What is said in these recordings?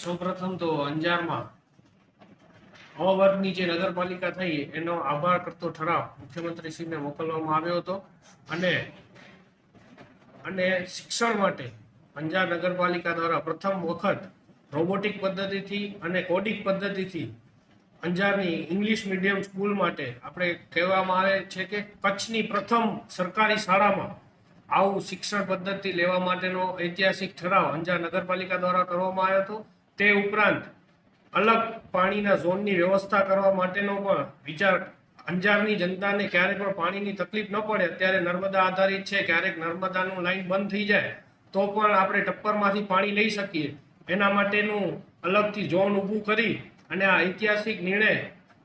સૌપ્રથમ તો અંજારમાં અ વર્ગની જે નગરપાલિકા થઈ એનો આભાર કરતો ઠરાવ મુખ્યમંત્રીશ્રીને મોકલવામાં આવ્યો હતો અને અને શિક્ષણ માટે અંજાર નગરપાલિકા દ્વારા પ્રથમ વખત રોબોટિક પદ્ધતિથી અને કોડિક પદ્ધતિથી અંજારની ઇંગ્લિશ મીડિયમ સ્કૂલ માટે આપણે કહેવામાં આવે છે કે કચ્છની પ્રથમ સરકારી શાળામાં આવું શિક્ષણ પદ્ધતિ લેવા માટેનો ઐતિહાસિક ઠરાવ અંજાર નગરપાલિકા દ્વારા કરવામાં આવ્યો હતો। તે ઉપરાંત અલગ પાણીના ઝોનની વ્યવસ્થા કરવા માટેનો પણ વિચાર અંજારની જનતાને ક્યારેક પણ પાણીની તકલીફ ન પડે, અત્યારે નર્મદા આધારિત છે, ક્યારેક નર્મદાનું લાઈન બંધ થઈ જાય તો પણ આપણે ટપ્પરમાંથી પાણી લઈ શકીએ, એના માટેનું અલગથી ઝોન ઊભું કરી અને આ ઐતિહાસિક નિર્ણય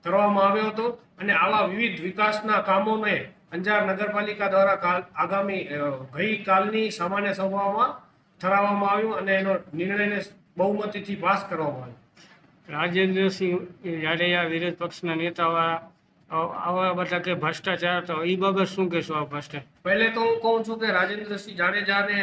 કરવામાં આવ્યો હતો। અને આવા વિવિધ વિકાસના કામોને અંજાર નગરપાલિકા દ્વારા આગામી ગઈકાલની સામાન્ય સભામાં ઠરાવવામાં આવ્યું અને એનો નિર્ણયને બહુમતીથી પાસ કરવામાં આવ્યો। રાજેન્દ્રસિંહ જાડેજા વિરોધ પક્ષના નેતાઓ આવા બધા કે ભ્રષ્ટાચાર, તો એ બાબત શું કહેશો આ ભ્રષ્ટાચાર? પહેલે તો હું કહું છું કે રાજેન્દ્રસિંહ જાડેજાને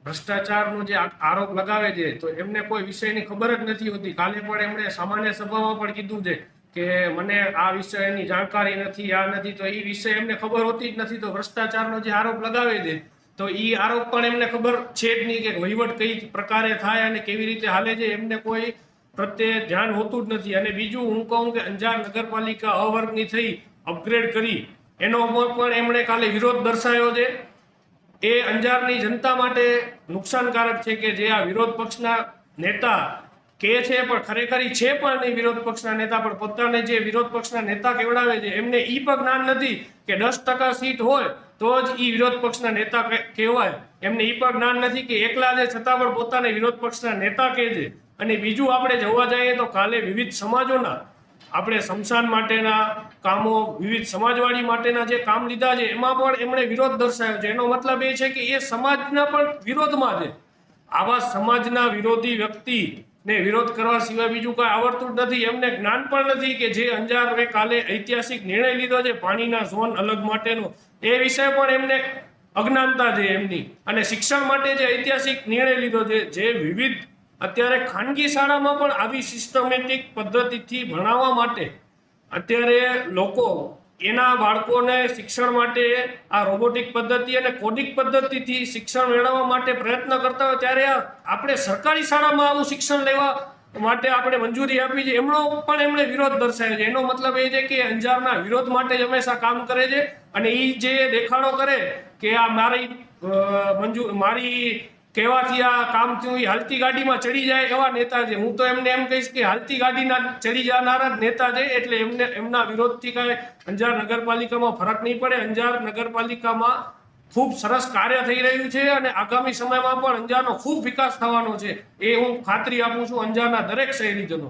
ભ્રષ્ટાચારનો જે આરોપ લગાવે છે તો એમને કોઈ વિષયની ખબર જ નથી હોતી। કાલે પણ એમણે સામાન્ય સભામાં પણ કીધું છે કે મને આ વિષયની જાણકારી નથી, આ નથી, તો એ વિષય એમને ખબર હોતી જ નથી। તો ભ્રષ્ટાચારનો જે આરોપ લગાવે છે તો એ આરોપ પણ એમને ખબર છે જ નહીં કે વહીવટ કઈ પ્રકારે થાય અને કેવી રીતે હાલે છે, એમને કોઈ પ્રત્યે ધ્યાન હોતું જ નથી। અને બીજું હું કહું કે અંજાર નગરપાલિકા અ વર્ગની થઈ અપગ્રેડ કરી એનો પણ એમણે કાલે વિરોધ દર્શાવ્યો છે। એ અંજારની જનતા માટે નુકસાનકારક છે કે જે આ વિરોધ પક્ષના નેતા કે છે પણ ખરેખર છે પણ નહીં વિરોધ પક્ષના નેતા, પણ પોતાને જે વિરોધ પક્ષના નેતા કેવડાવે છે એમને એ પણ જ્ઞાન નથી કે 10% સીટ હોય તો જ એ વિરોધ પક્ષના નેતા કહેવાય, એમને એ પણ જ્ઞાન નથી કે એકલા છે છતાં પણ પોતાને વિરોધ પક્ષના નેતા કહે છે। અને બીજું આપણે જોવા જઈએ તો કાલે વિવિધ સમાજોના આપણે સ્મશાન માટેના કામો, વિવિધ સમાજવાડી માટેના જે કામ લીધા છે એમાં પણ એમણે વિરોધ દર્શાવ્યો છે। એનો મતલબ એ છે કે એ સમાજના પણ વિરોધમાં છે। આવા સમાજના વિરોધી વ્યક્તિને વિરોધ કરવા સિવાય બીજું કાંઈ આવડતું જ નથી, એમને જ્ઞાન પણ નથી કે જે અંજારે કાલે ઐતિહાસિક નિર્ણય લીધો છે પાણીના ઝોન અલગ માટેનો, એ વિષય પણ એમને અજ્ઞાનતા છે એમની। અને શિક્ષણ માટે જે ઐતિહાસિક નિર્ણય લીધો છે, જે વિવિધ અત્યારે ખાનગી શાળામાં પણ આવી સિસ્ટમેટિક પદ્ધતિથી ભણાવવા માટે અત્યારે લોકો એના બાળકોને શિક્ષણ માટે આ રોબોટિક પદ્ધતિ અને કોડિક પદ્ધતિથી શિક્ષણ મેળવવા માટે પ્રયત્ન કરતા હોય ત્યારે આપણે સરકારી શાળામાં આવું શિક્ષણ લેવા માટે આપણે મંજૂરી આપી છે, એમનો પણ એમણે વિરોધ દર્શાવ્યો છે। એનો મતલબ એ છે કે અંજારના વિરોધ માટે જ હંમેશા કામ કરે છે અને એ જે દેખાડો કરે કે આ મારી કહેવાથી આ કામ થયું, એ હાલતી ગાડીમાં ચડી જાય એવા નેતા છે। હું તો એમને એમ કહીશ કે હાલતી ગાડીના ચડી જનારા જ નેતા છે, એટલે એમના વિરોધથી કાંઈ અંજાર નગરપાલિકામાં ફરક નહીં પડે। અંજાર નગરપાલિકામાં ખૂબ સરસ કાર્ય થઈ રહ્યું છે અને આગામી સમયમાં પણ અંજારનો ખૂબ વિકાસ થવાનો છે, એ હું ખાતરી આપું છું અંજારના દરેક શહેરીજનો।